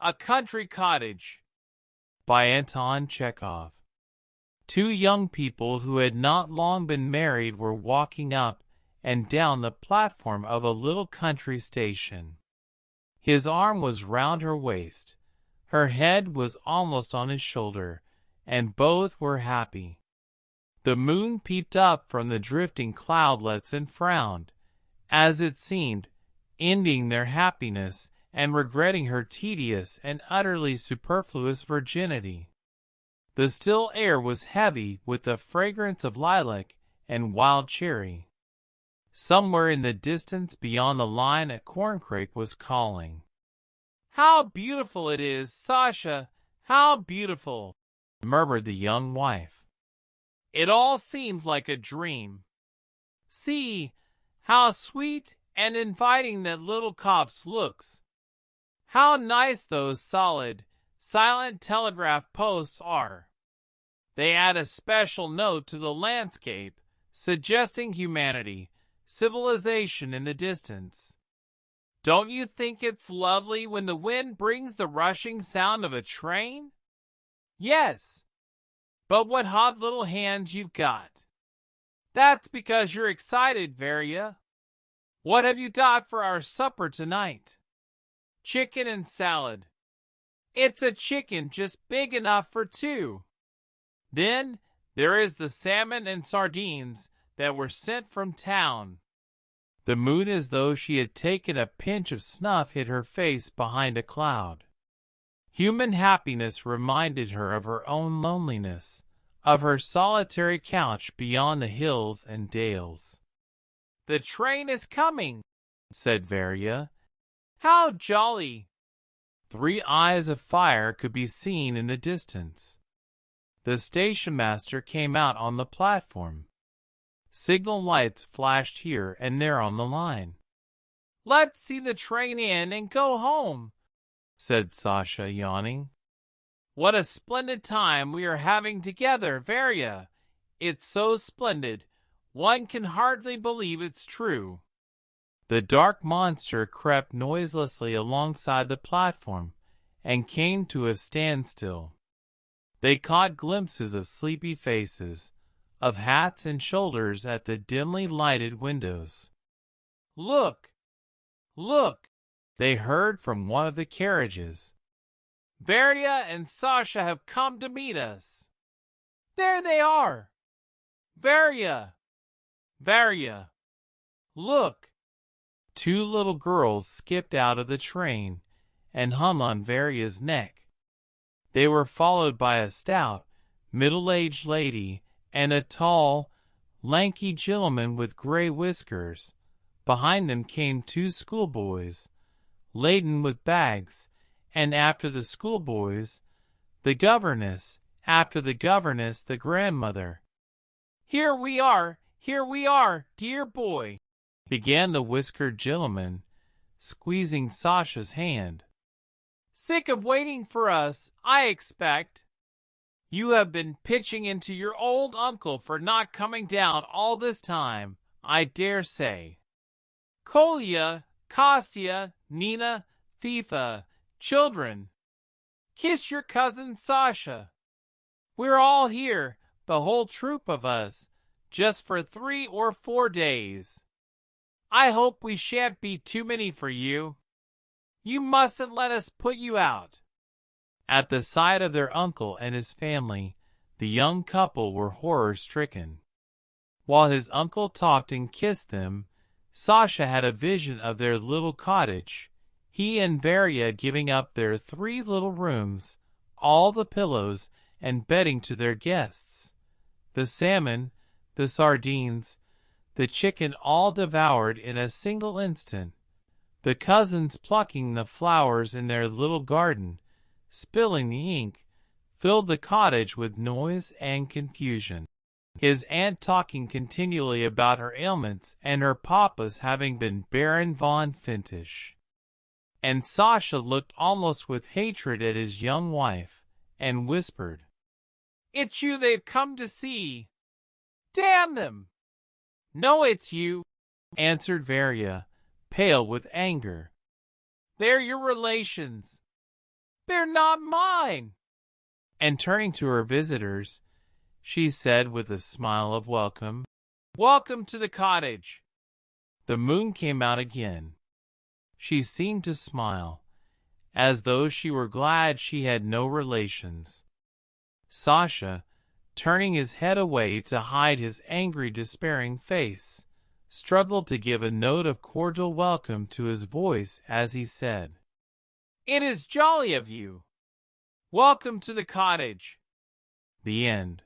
A Country Cottage by Anton Chekhov. Two young people who had not long been married were walking up and down the platform of a little country station. His arm was round her waist, her head was almost on his shoulder, and both were happy. The moon peeped up from the drifting cloudlets and frowned, as it seemed, ending their happiness and regretting her tedious and utterly superfluous virginity. The still air was heavy with the fragrance of lilac and wild cherry. Somewhere in the distance beyond the line a corncrake was calling. "How beautiful it is, Sasha! How beautiful!" murmured the young wife. "It all seems like a dream. See, how sweet and inviting that little copse looks. How nice those solid, silent telegraph posts are. They add a special note to the landscape, suggesting humanity, civilization in the distance. Don't you think it's lovely when the wind brings the rushing sound of a train? Yes. But what hot little hands you've got. That's because you're excited, Varya. What have you got for our supper tonight?" "Chicken and salad." "It's a chicken just big enough for two. Then there is the salmon and sardines that were sent from town." The moon, as though she had taken a pinch of snuff, hid her face behind a cloud. Human happiness reminded her of her own loneliness, of her solitary couch beyond the hills and dales. "The train is coming," said Varya. "How jolly!" 3 eyes of fire could be seen in the distance. The station master came out on the platform. Signal lights flashed here and there on the line. "Let's see the train in and go home," said Sasha, yawning. "What a splendid time we are having together, Varya! It's so splendid, one can hardly believe it's true." The dark monster crept noiselessly alongside the platform and came to a standstill. They caught glimpses of sleepy faces, of hats and shoulders at the dimly lighted windows. "Look! Look!" they heard from one of the carriages. "Varya and Sasha have come to meet us. There they are! Varya! Varya! Look!" 2 little girls skipped out of the train and hung on Varya's neck. They were followed by a stout, middle-aged lady and a tall, lanky gentleman with gray whiskers. Behind them came 2 schoolboys, laden with bags, and after the schoolboys, the governess, after the governess, the grandmother. Here we are, dear boy," began the whiskered gentleman, squeezing Sasha's hand. "Sick of waiting for us, I expect. You have been pitching into your old uncle for not coming down all this time, I dare say. Kolya, Kostya, Nina, Fifa, children, kiss your cousin Sasha. We're all here, the whole troop of us, just for 3 or 4 days. I hope we shan't be too many for you. You mustn't let us put you out." At the sight of their uncle and his family, the young couple were horror-stricken. While his uncle talked and kissed them, Sasha had a vision of their little cottage, he and Varya giving up their 3 little rooms, all the pillows and bedding to their guests. The salmon, the sardines, the chicken all devoured in a single instant. The cousins plucking the flowers in their little garden, spilling the ink, filled the cottage with noise and confusion. His aunt talking continually about her ailments and her papa's having been Baron von Fintisch. And Sasha looked almost with hatred at his young wife, and whispered, "It's you they've come to see. Damn them!" "No, it's you," answered Varya, pale with anger. "They're your relations. They're not mine." And turning to her visitors, she said with a smile of welcome, "Welcome to the cottage." The moon came out again. She seemed to smile, as though she were glad she had no relations. Sasha, turning his head away to hide his angry, despairing face, struggled to give a note of cordial welcome to his voice as he said, "It is jolly of you. Welcome to the cottage." The end.